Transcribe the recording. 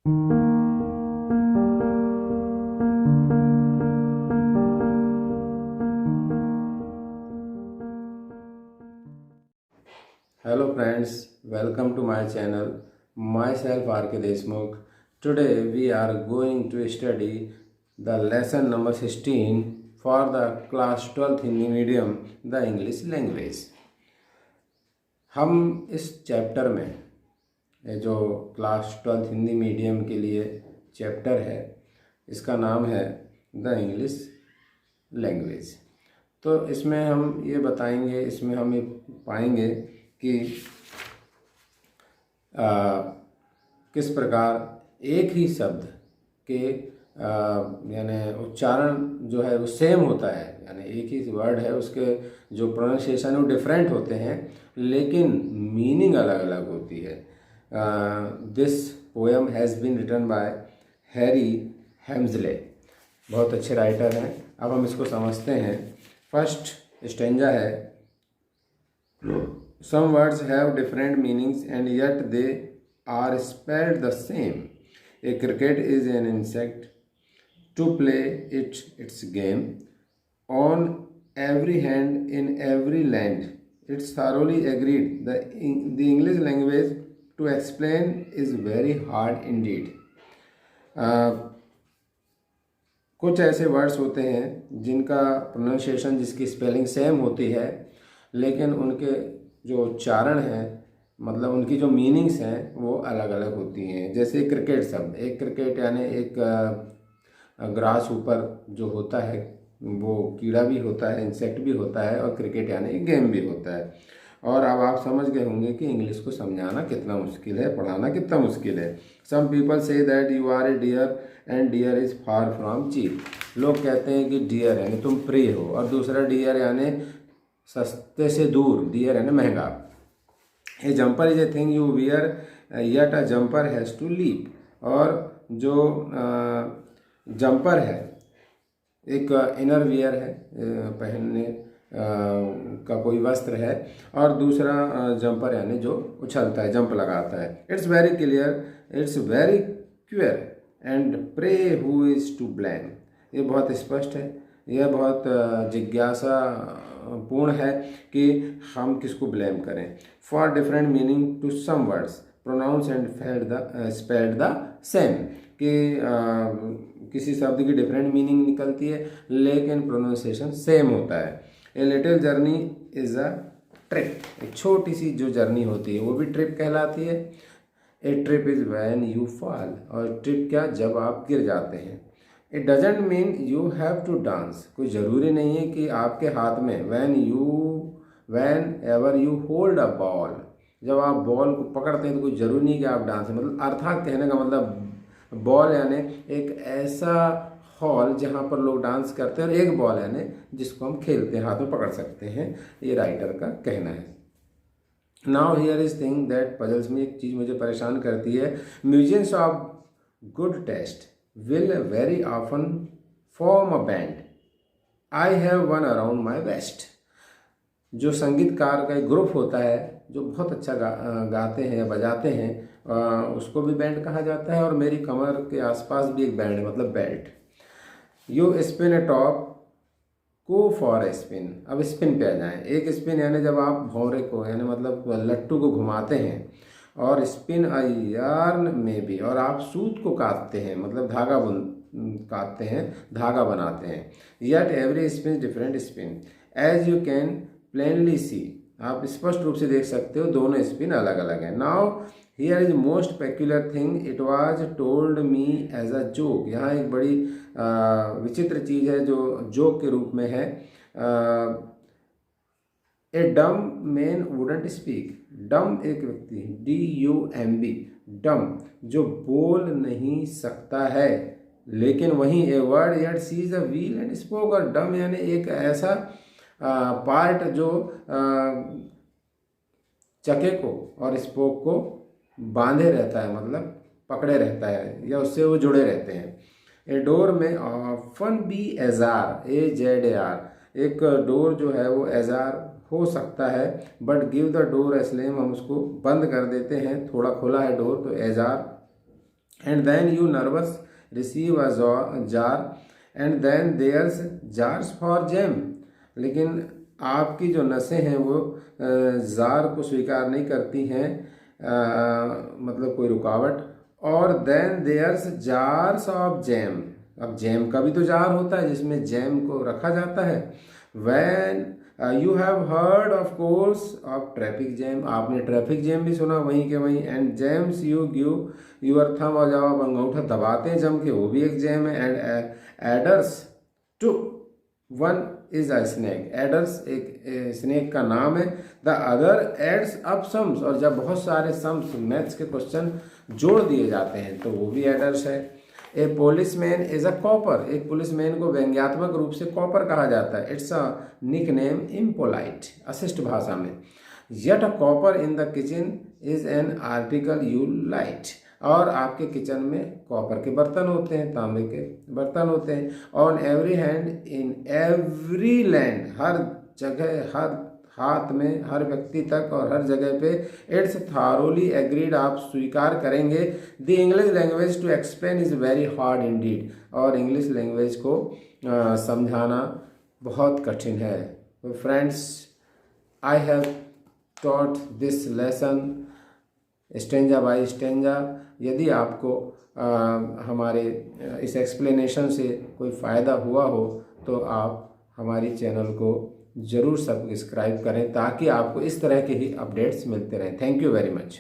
Hello friends, welcome to my channel. Myself R.K. Deshmukh. Today we are going to study the lesson number 16 for the class 12th Hindi medium, the English language. हम इस chapter में ये जो class 12th Hindi medium के लिए chapter है, इसका नाम है द इंग्लिश लैंग्वेज। तो इसमें हम ये बताएंगे, इसमें हम ये पाएंगे कि किस प्रकार एक ही शब्द के यानी उच्चारण जो है वो सेम होता है, यानी एक ही वर्ड है, उसके जो प्रोनाउंसिएशन वो डिफरेंट होते हैं लेकिन मीनिंग अलग अलग होती है। This poem has been written by Harry Hemsley, बहुत अच्छे राइटर हैं। अब हम इसको समझते हैं। फर्स्ट स्टेंजा है, some words have different meanings and yet they are spelled the same. A cricket is an insect. To play its game. On every hand, in every land. It's thoroughly agreed. The English language to explain is very hard indeed. कुछ ऐसे words होते हैं जिनका pronunciation, जिसकी spelling same होती है लेकिन उनके जो उच्चारण है, मतलब उनकी जो मीनिंग्स हैं वो अलग अलग होती हैं। जैसे क्रिकेट शब्द, एक क्रिकेट यानी एक ग्रास ऊपर जो होता है वो कीड़ा भी होता है, इंसेक्ट भी होता है, और क्रिकेट यानी एक गेम भी होता है। और अब आप समझ गए होंगे कि इंग्लिश को समझाना कितना मुश्किल है, पढ़ाना कितना मुश्किल है। Some people say that you are a dear and dear is far from cheap. लोग कहते हैं कि डियर यानी तुम प्रिय हो, और दूसरा डियर यानी सस्ते से दूर, डियर यानी महंगा। A jumper is a thing you wear yet a jumper has to leap. और जो जंपर है एक इनर वियर है, पहनने का कोई वस्त्र है, और दूसरा जंपर यानी जो उछलता है, जंप लगाता है। It's very clear, it's very queer and pray who is to blame. ये बहुत स्पष्ट है, यह बहुत जिज्ञासा पूर्ण है कि हम किसको ब्लेम करें। For different meaning to some words pronounce and spelled the same, कि किसी शब्द की डिफरेंट मीनिंग निकलती है लेकिन प्रोनाउंसिएशन सेम होता है। A little journey is a trip. एक छोटी सी जो जर्नी होती है वो भी ट्रिप कहलाती है। A trip is when you fall. और ट्रिप क्या, जब आप गिर जाते हैं। It doesn't mean you have to dance. कोई ज़रूरी नहीं है कि आपके हाथ में whenever you hold a ball, जब आप बॉल को पकड़ते हैं तो कोई ज़रूरी नहीं कि आप डांस। मतलब अर्थात कहने का मतलब बॉल यानी एक ऐसा हॉल जहाँ पर लोग डांस करते हैं, और एक बॉल यानी जिसको हम खेलते हैं, हाथ में पकड़ सकते हैं। ये राइटर का कहना है। Now here is thing that puzzles me. एक चीज़ मुझे परेशान करती है। Musicians of good taste will very often form a band. I have one around my waist. जो संगीतकार का एक ग्रुप होता है जो बहुत अच्छा गाते हैं या बजाते हैं, उसको भी बैंड कहा जाता है। और मेरी कमर के आसपास भी एक बैंड है, मतलब belt. You spin A top को फॉर ए स्पिन। अब स्पिन पे आ जाएं। एक स्पिन यानी जब आप भौरे को यानी मतलब लट्टू को घुमाते हैं, और स्पिन अ यार्न में भी, और आप सूत को काटते हैं, मतलब धागा काटते हैं, धागा बनाते हैं। Yet every spin different spin as you can plainly see. आप स्पष्ट रूप से देख सकते हो दोनों स्पिन अलग अलग हैं। Now here is most peculiar thing, it was told me as a joke. यहाँ एक बड़ी विचित्र चीज़ है जो जोक के रूप में है। ए डम मैन वुडंट स्पीक। डम एक व्यक्ति, DUMB, डम जो बोल नहीं सकता है, लेकिन वहीं a word yet sees a wheel and spoke. और डम यानी एक ऐसा पार्ट जो चके को और स्पोक को बांधे रहता है, मतलब पकड़े रहता है या उससे वो जुड़े रहते हैं। ए डोर में ऑफन बी एजार, AZAR। एक डोर जो है वो एजार हो सकता है, but give the door A slam, हम उसको बंद कर देते हैं। थोड़ा खुला है डोर तो ajar and then you nervous receive a jar and then there's jars for jam. लेकिन आपकी जो नसें हैं वो जार को स्वीकार नहीं करती हैं, मतलब कोई रुकावट। और then there's jars of jam, अब जैम का भी तो जार होता है जिसमें जैम को रखा जाता है। When you have heard of course of traffic jam, आपने ट्रैफिक जैम भी सुना वहीं के वहीं। And jams you give your thumb, और जब आप अंगूठा दबाते हैं जम के, वो भी एक जैम है। And adders to one is a snake, adders एक स्नेक का नाम है। The other adds up sums, और जब बहुत सारे सम्स मैथ्स के क्वेश्चन जोड़ दिए जाते हैं तो वो भी एडर्स है। A policeman is a copper, एक पुलिसमैन को व्यंग्यात्मक रूप से कॉपर कहा जाता है। It's a nickname impolite, अशिष्ट भाषा में। Yet a copper in the kitchen is an article you light, और आपके किचन में कॉपर के बर्तन होते हैं, तांबे के बर्तन होते हैं। On every hand in every land, हर जगह, हर हाथ में, हर व्यक्ति तक और हर जगह पे। इट्स थारोली एग्रीड, आप स्वीकार करेंगे। The English language to explain is very hard indeed, और इंग्लिश लैंग्वेज को समझाना बहुत कठिन है। तो friends, I have taught this lesson stanza by stanza. यदि आपको हमारे इस एक्सप्लेनेशन से कोई फ़ायदा हुआ हो तो आप हमारी चैनल को ज़रूर सब्सक्राइब करें ताकि आपको इस तरह के ही अपडेट्स मिलते रहें। Thank you very much.